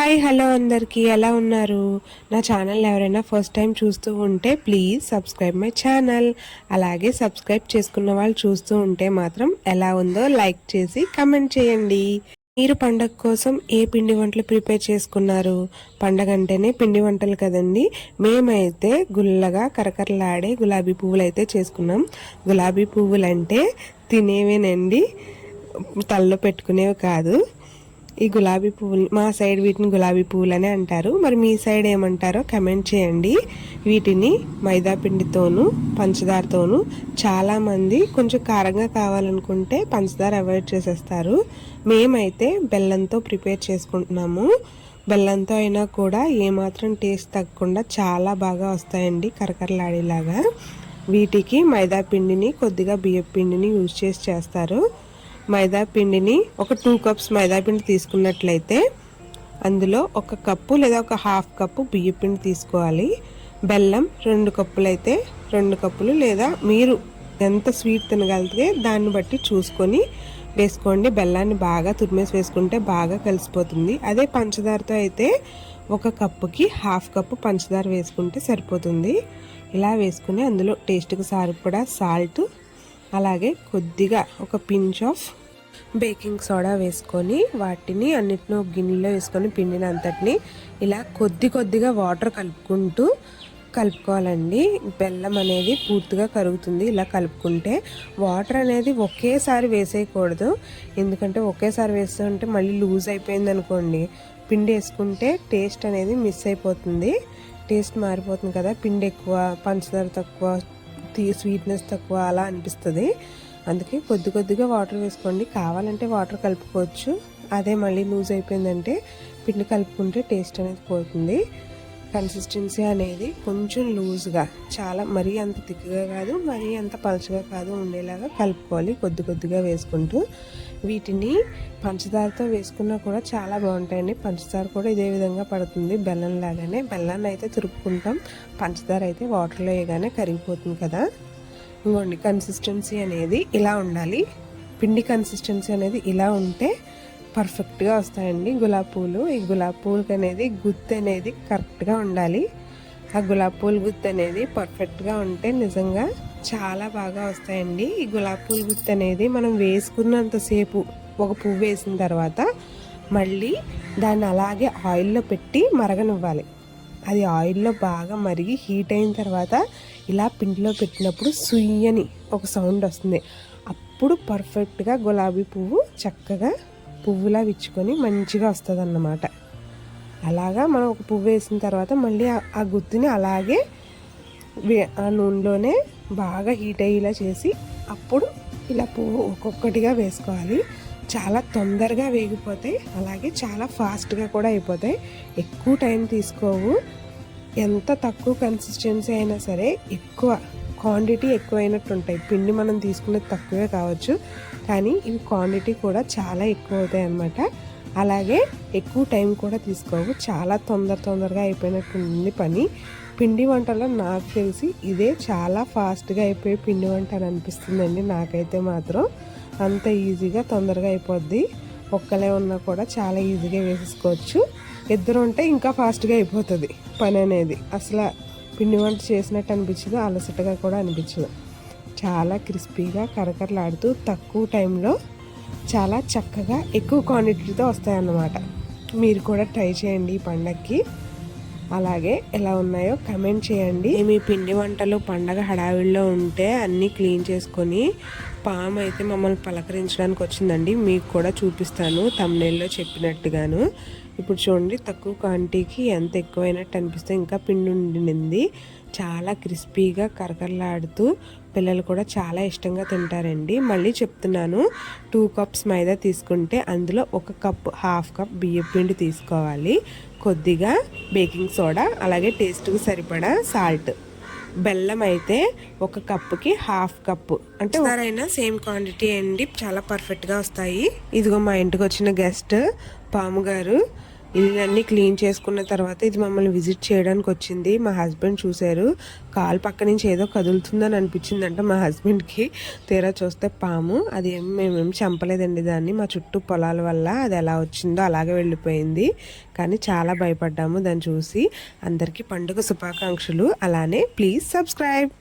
Hi hello అందరికీ ఎలా ఉన్నారు? నా ఛానల్ ఎవరైనా ఫస్ట్ టైం చూస్తూ ఉంటే ప్లీజ్ సబ్స్క్రైబ్ మై ఛానల్. అలాగే సబ్స్క్రైబ్ చేసుకున్న వాళ్ళు చూస్తూ ఉంటే మాత్రం ఎలా ఉందో లైక్ చేసి కమెంట్ చేయండి. మీరు పండగ కోసం ఏ పిండి వంటలు ప్రిపేర్ చేసుకున్నారు? పండగ అంటేనే పిండి వంటలు కదండి. మేమైతే గుల్లగా కరకరలాడే గులాబీ పువ్వులు అయితే చేసుకున్నాం. గులాబీ పువ్వులు అంటే తినేవేనండి, తలలో పెట్టుకునేవి కాదు. ఈ గులాబీ పువ్వులు మా సైడ్ వీటిని గులాబీ పువ్వులు అని అంటారు. మరి మీ సైడ్ ఏమంటారో కమెంట్ చేయండి. వీటిని మైదా పిండితోనూ పంచదారతోనూ చాలామంది కొంచెం కారంగా కావాలనుకుంటే పంచదార అవాయిడ్ చేసేస్తారు. మేమైతే బెల్లంతో ప్రిపేర్ చేసుకుంటున్నాము. బెల్లంతో అయినా కూడా ఏమాత్రం టేస్ట్ తగ్గకుండా చాలా బాగా వస్తాయండి, కరకరలాడేలాగా. వీటికి మైదా పిండిని కొద్దిగా బియ్యం పిండిని యూజ్ చేస్తారు. మైదా పిండిని ఒక 2 కప్స్ మైదా పిండి తీసుకున్నట్లయితే అందులో 1 కప్పు లేదా ఒక హాఫ్ కప్పు బియ్యం పిండి తీసుకోవాలి. బెల్లం 2 కప్పులు అయితే 2 కప్పులు, లేదా మీరు ఎంత స్వీట్ తినగలిగితే దాన్ని బట్టి చూసుకొని వేసుకోండి. బెల్లాన్ని బాగా తురిమేసి వేసుకుంటే బాగా కలిసిపోతుంది. అదే పంచదారతో అయితే 1 కప్పుకి హాఫ్ కప్పు పంచదార వేసుకుంటే సరిపోతుంది. ఇలా వేసుకుని అందులో టేస్ట్కి సరిపడా సాల్ట్, అలాగే కొద్దిగా ఒక పించ్ ఆఫ్ బేకింగ్ సోడా వేసుకొని వాటిని అన్నిటిని ఒక గిన్నెలో వేసుకొని పిండిని అంతటిని ఇలా కొద్దిగా వాటర్ కలుపుకోవాలండి. బెల్లం అనేది పూర్తిగా కరుగుతుంది. ఇలా కలుపుకుంటే వాటర్ అనేది ఒకేసారి వేసేయకూడదు. ఎందుకంటే ఒకేసారి వేస్తుంటే మళ్ళీ లూజ్ అయిపోయింది అనుకోండి, పిండి వేసుకుంటే టేస్ట్ అనేది మిస్ అయిపోతుంది. టేస్ట్ మారిపోతుంది కదా, పిండి ఎక్కువ, పంచదార తక్కువ, స్వీట్నెస్ తక్కువ అలా అనిపిస్తుంది. అందుకే కొద్దిగా వాటర్ వేసుకోండి. కావాలంటే వాటర్ కలుపుకోవచ్చు. అదే మళ్ళీ లూజ్ అయిపోయిందంటే పిండి కలుపుకుంటే టేస్ట్ అనేది పోతుంది. కన్సిస్టెన్సీ అనేది కొంచెం లూజ్గా, చాలా మరీ అంత థిక్గా కాదు, మరీ అంత పలుచగా కాదు ఉండేలాగా కలుపుకోవాలి కొద్దిగా వేసుకుంటూ. వీటిని పంచదారతో వేసుకున్నా కూడా చాలా బాగుంటాయండి. పంచదార కూడా ఇదే విధంగా పడుతుంది బెల్లం లాగానే. బెల్లాన్ని అయితే తురుపుకుంటాం, పంచదార అయితే వాటర్లో వేయగానే కరిగిపోతుంది కదా. ఇంకోండి, కన్సిస్టెన్సీ అనేది ఇలా ఉండాలి. పిండి కన్సిస్టెన్సీ అనేది ఇలా ఉంటే పర్ఫెక్ట్గా వస్తాయండి గులాబీ పూలు. ఈ గులాబీ పూలకి అనేది గుత్తి అనేది కరెక్ట్గా ఉండాలి. ఆ గులాబీ పూల గుత్తి అనేది పర్ఫెక్ట్గా ఉంటే నిజంగా చాలా బాగా వస్తాయండి. ఈ గులాబీ పూల గుత్తి అనేది మనం వేసుకున్నంతసేపు, ఒక పువ్వు వేసిన తర్వాత మళ్ళీ దాన్ని అలాగే ఆయిల్లో పెట్టి మరగనివ్వాలి. అది ఆయిల్లో బాగా మరిగి హీట్ అయిన తర్వాత ఇలా పిండిలో పెట్టినప్పుడు సుయ్యని ఒక సౌండ్ వస్తుంది. అప్పుడు పర్ఫెక్ట్గా గులాబీ పువ్వు చక్కగా పువ్వులా విచ్చుకొని మంచిగా వస్తుంది అన్నమాట. అలాగా మనం ఒక పువ్వు వేసిన తర్వాత మళ్ళీ ఆ గుత్తిని అలాగే ఆ నూనెలోనే బాగా హీట్ అయ్యేలా చేసి అప్పుడు ఇలా పువ్వు ఒక్కొక్కటిగా వేసుకోవాలి. చాలా తొందరగా వేగిపోతాయి, అలాగే చాలా ఫాస్ట్గా కూడా అయిపోతాయి. ఎక్కువ టైం తీసుకోవు. ఎంత తక్కువ కన్సిస్టెన్సీ అయినా సరే ఎక్కువ క్వాంటిటీ ఎక్కువైనట్టు ఉంటాయి. పిండి మనం తీసుకునేది తక్కువే కావచ్చు, కానీ ఇవి క్వాంటిటీ కూడా చాలా ఎక్కువ అవుతాయి అన్నమాట. అలాగే ఎక్కువ టైం కూడా తీసుకోవు. చాలా తొందరగా అయిపోయినట్టు ఉంది పని. పిండి వంటలో నాకు తెలిసి ఇదే చాలా ఫాస్ట్గా అయిపోయే పిండి వంట అని అనిపిస్తుందండి నాకైతే మాత్రం. అంత ఈజీగా తొందరగా అయిపోద్ది. ఒక్కలే ఉన్నా కూడా చాలా ఈజీగా వేసేసుకోవచ్చు. ఇద్దరు ఉంటే ఇంకా ఫాస్ట్గా అయిపోతుంది పని అనేది. అసలు పిండి వంట చేసినట్టు అనిపించదు, అలసటగా కూడా అనిపించదు. చాలా క్రిస్పీగా కరకరలాడుతూ తక్కువ టైంలో చాలా చక్కగా ఎక్కువ క్వాంటిటీతో వస్తాయన్నమాట. మీరు కూడా ట్రై చేయండి ఈ పండగకి. అలాగే ఎలా ఉన్నాయో కమెంట్ చేయండి. మీ పిండి వంటలు పండగ హడావిడిలో ఉంటే అన్నీ క్లీన్ చేసుకొని పాము అయితే మమ్మల్ని పలకరించడానికి వచ్చిందండి. మీకు కూడా చూపిస్తాను థంబ్నెయిల్లో చెప్పినట్టుగాను. ఇప్పుడు చూడండి, తక్కువ క్వాంటిటీకి ఎంత ఎక్కువైనట్టు అనిపిస్తే ఇంకా పిండి ఉండింది. చాలా క్రిస్పీగా కరకరలాడుతూ పిల్లలు కూడా చాలా ఇష్టంగా తింటారండి. మళ్ళీ చెప్తున్నాను, 2 కప్స్ మైదా తీసుకుంటే అందులో 1 కప్పు హాఫ్ కప్ బియ్యం పిండి తీసుకోవాలి. కొద్దిగా బేకింగ్ సోడా, అలాగే టేస్ట్కి సరిపడా సాల్ట్. బెల్లం అయితే 1 కప్పుకి హాఫ్ కప్పు, అంటే ఒకసారైనా సేమ్ క్వాంటిటీ అండి. చాలా పర్ఫెక్ట్గా వస్తాయి. ఇదిగో మా ఇంటికి వచ్చిన గెస్ట్ పాము గారు. ఇవన్నీ క్లీన్ చేసుకున్న తర్వాత ఇది మమ్మల్ని విజిట్ చేయడానికి వచ్చింది. మా హస్బెండ్ చూశారు, కాలు పక్క నుంచి ఏదో కదులుతుందని అనిపించిందంట మా హస్బెండ్కి. తీరా చూస్తే పాము. అది మేమేం చంపలేదండి దాన్ని, మా చుట్టూ పొలాల వల్ల అది ఎలా వచ్చిందో అలాగే వెళ్ళిపోయింది. కానీ చాలా భయపడ్డాము దాన్ని చూసి. అందరికీ పండుగ శుభాకాంక్షలు. అలానే ప్లీజ్ సబ్స్క్రైబ్.